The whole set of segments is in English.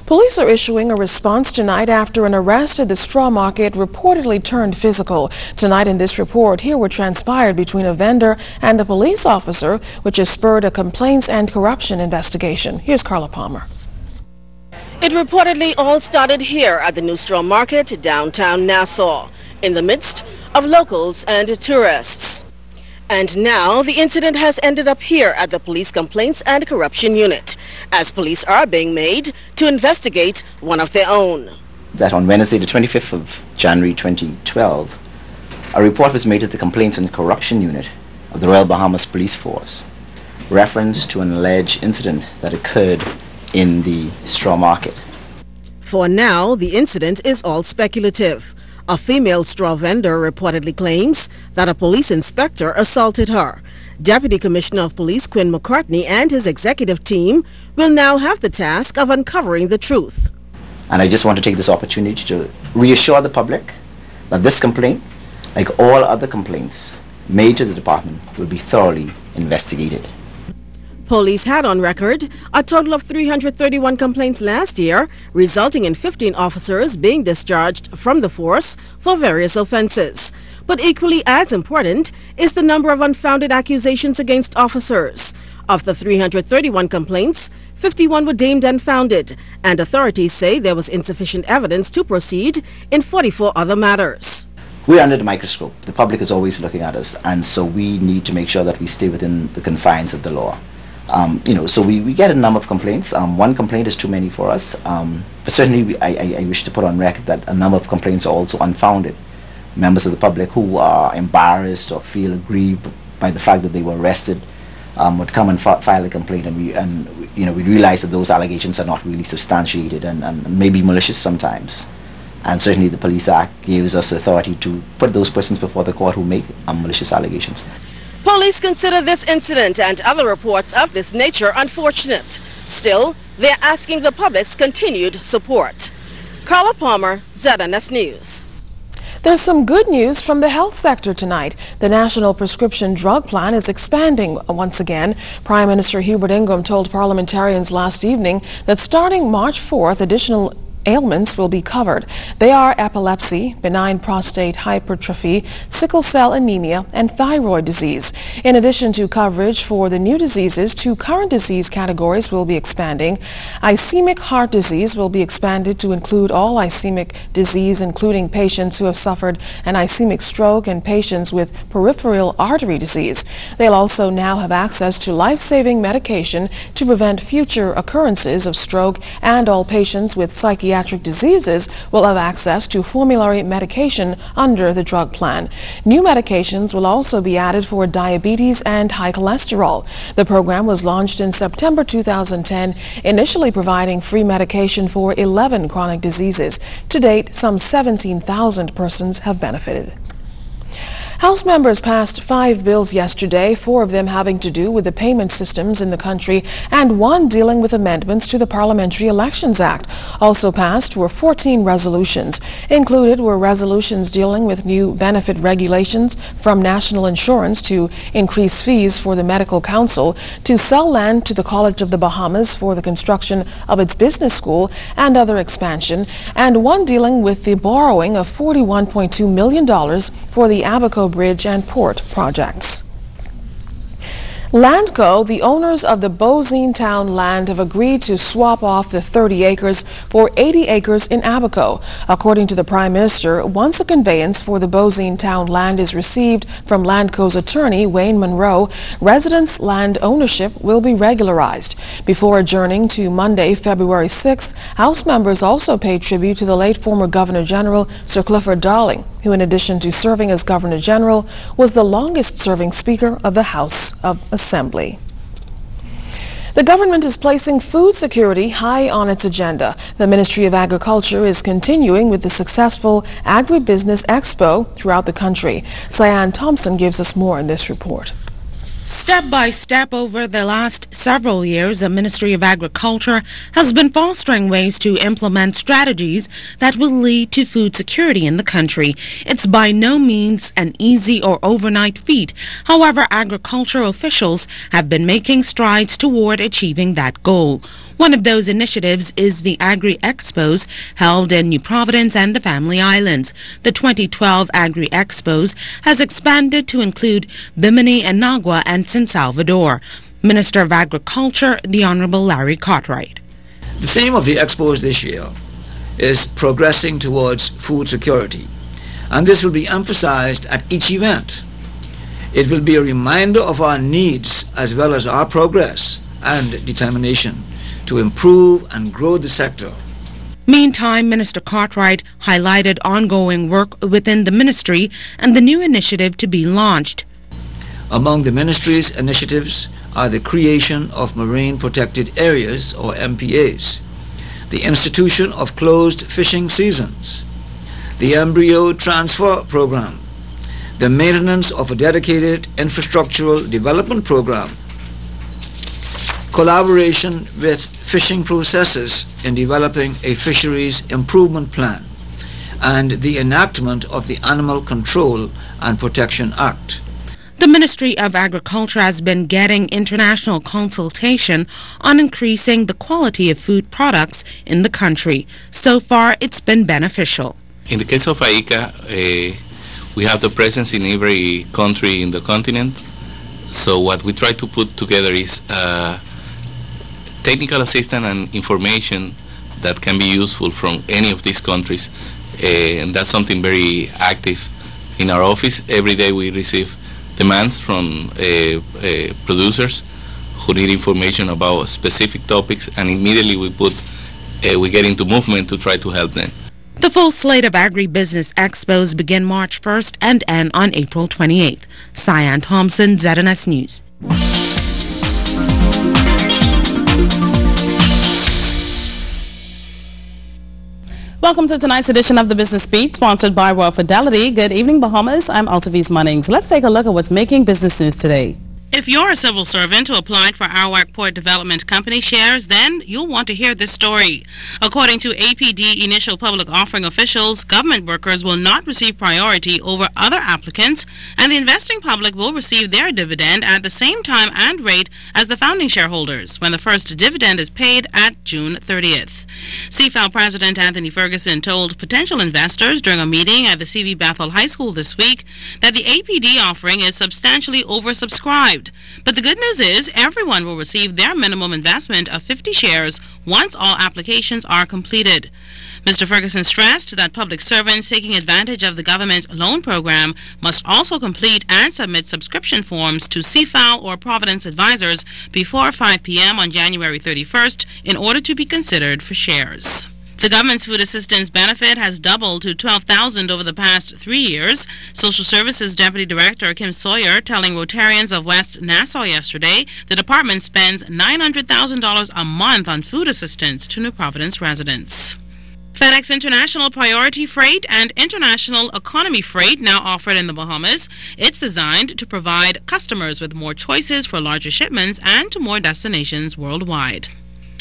Police are issuing a response tonight after an arrest at the straw market reportedly turned physical. Tonight in this report, hear what transpired between a vendor and a police officer, which has spurred a complaints and corruption investigation. Here's Carla Palmer. It reportedly all started here at the new straw market, downtown Nassau, in the midst of locals and tourists. And now the incident has ended up here at the Police Complaints and Corruption Unit, as police are being made to investigate one of their own. That on Wednesday, the 25th of January 2012, a report was made to the Complaints and Corruption Unit of the Royal Bahamas Police Force, reference to an alleged incident that occurred in the straw market. For now, the incident is all speculative. A female straw vendor reportedly claims that a police inspector assaulted her. Deputy Commissioner of Police Quinn McCartney and his executive team will now have the task of uncovering the truth. And I just want to take this opportunity to reassure the public that this complaint, like all other complaints made to the department, will be thoroughly investigated. Police had on record a total of 331 complaints last year, resulting in 15 officers being discharged from the force for various offenses. But equally as important is the number of unfounded accusations against officers. Of the 331 complaints, 51 were deemed unfounded, and authorities say there was insufficient evidence to proceed in 44 other matters. We're under the microscope. The public is always looking at us, and so we need to make sure that we stay within the confines of the law. So we get a number of complaints. One complaint is too many for us. But certainly I wish to put on record that a number of complaints are also unfounded. Members of the public who are embarrassed or feel aggrieved by the fact that they were arrested would come and file a complaint, and we realize that those allegations are not really substantiated and maybe malicious sometimes. And certainly the Police Act gives us authority to put those persons before the court who make malicious allegations. Police consider this incident and other reports of this nature unfortunate. Still, they're asking the public's continued support. Carla Palmer, ZNS News. There's some good news from the health sector tonight. The National Prescription Drug Plan is expanding once again. Prime Minister Hubert Ingraham told parliamentarians last evening that starting March 4th, additional ailments will be covered. They are epilepsy, benign prostate hypertrophy, sickle cell anemia, and thyroid disease. In addition to coverage for the new diseases, 2 current disease categories will be expanding. Ischemic heart disease will be expanded to include all ischemic disease, including patients who have suffered an ischemic stroke and patients with peripheral artery disease. They'll also now have access to life-saving medication to prevent future occurrences of stroke, and all patients with psychiatric diseases will have access to formulary medication under the drug plan. New medications will also be added for diabetes and high cholesterol. The program was launched in September 2010, initially providing free medication for 11 chronic diseases. To date, some 17,000 persons have benefited. House members passed 5 bills yesterday, 4 of them having to do with the payment systems in the country and 1 dealing with amendments to the Parliamentary Elections Act. Also passed were 14 resolutions. Included were resolutions dealing with new benefit regulations, from national insurance to increase fees for the Medical Council, to sell land to the College of the Bahamas for the construction of its business school and other expansion, and 1 dealing with the borrowing of $41.2 million for the Abaco Bridge and Port projects. Landco, the owners of the Bozine Town land, have agreed to swap off the 30 acres for 80 acres in Abaco. According to the Prime Minister, once a conveyance for the Bozine Town land is received from Landco's attorney, Wayne Monroe, residents' land ownership will be regularized. Before adjourning to Monday, February 6th, House members also paid tribute to the late former Governor General, Sir Clifford Darling, who, in addition to serving as Governor General, was the longest-serving Speaker of the House of Assembly. The government is placing food security high on its agenda. The Ministry of Agriculture is continuing with the successful Agribusiness Expo throughout the country. Cyan Thompson gives us more in this report. Step by step over the last several years, the Ministry of Agriculture has been fostering ways to implement strategies that will lead to food security in the country. It's by no means an easy or overnight feat. However, agricultural officials have been making strides toward achieving that goal. One of those initiatives is the Agri-Expos held in New Providence and the Family Islands. The 2012 Agri-Expos has expanded to include Bimini, Anagua, and San Salvador. Minister of Agriculture, the Honorable Larry Cartwright. The theme of the Expos this year is progressing towards food security, and this will be emphasized at each event. It will be a reminder of our needs as well as our progress and determination to improve and grow the sector. Meantime, Minister Cartwright highlighted ongoing work within the ministry and the new initiative to be launched. Among the ministry's initiatives are the creation of Marine Protected Areas, or MPAs, the institution of closed fishing seasons, the embryo transfer program, the maintenance of a dedicated infrastructural development program, collaboration with fishing processors in developing a fisheries improvement plan, and the enactment of the Animal Control and Protection Act. The Ministry of Agriculture has been getting international consultation on increasing the quality of food products in the country. So far, it's been beneficial. In the case of AICA, we have the presence in every country in the continent. So what we try to put together is technical assistance and information that can be useful from any of these countries. And that's something very active in our office. Every day we receive demands from producers who need information about specific topics, and immediately we get into movement to try to help them. The full slate of agribusiness expos begin March 1st and end on April 28th. Cyan Thompson, ZNS News. Welcome to tonight's edition of the Business Beat, sponsored by Royal Fidelity. Good evening, Bahamas. I'm Altaviz Munnings. Let's take a look at what's making business news today. If you're a civil servant who applied for Arawak Port Development Company shares, then you'll want to hear this story. According to APD initial public offering officials, government workers will not receive priority over other applicants, and the investing public will receive their dividend at the same time and rate as the founding shareholders when the first dividend is paid at June 30th. CFAL President Anthony Ferguson told potential investors during a meeting at the CV Bethel High School this week that the APD offering is substantially oversubscribed. But the good news is everyone will receive their minimum investment of 50 shares once all applications are completed. Mr. Ferguson stressed that public servants taking advantage of the government loan program must also complete and submit subscription forms to CFAL or Providence advisors before 5 p.m. on January 31st in order to be considered for shares. The government's food assistance benefit has doubled to $12,000 over the past 3 years. Social Services Deputy Director Kim Sawyer telling Rotarians of West Nassau yesterday the department spends $900,000 a month on food assistance to New Providence residents. FedEx International Priority Freight and International Economy Freight now offered in the Bahamas. It's designed to provide customers with more choices for larger shipments and to more destinations worldwide.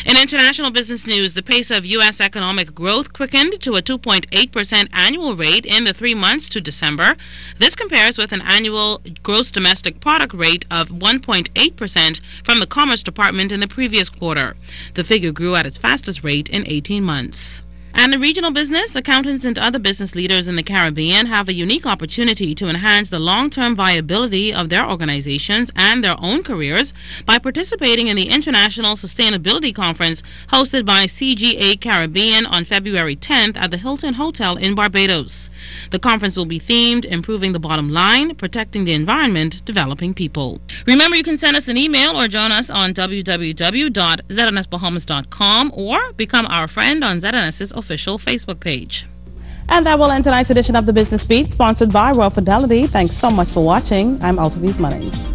In international business news, the pace of U.S. economic growth quickened to a 2.8% annual rate in the 3 months to December. This compares with an annual gross domestic product rate of 1.8% from the Commerce Department in the previous quarter. The figure grew at its fastest rate in 18 months. And in regional business, accountants and other business leaders in the Caribbean have a unique opportunity to enhance the long-term viability of their organizations and their own careers by participating in the International Sustainability Conference hosted by CGA Caribbean on February 10th at the Hilton Hotel in Barbados. The conference will be themed Improving the Bottom Line, Protecting the Environment, Developing People. Remember, you can send us an email or join us on www.znsbahamas.com or become our friend on ZNS's official Facebook page. And that will end tonight's edition of the Business Beat, sponsored by Royal Fidelity. Thanks so much for watching. I'm Altaviz Munnings.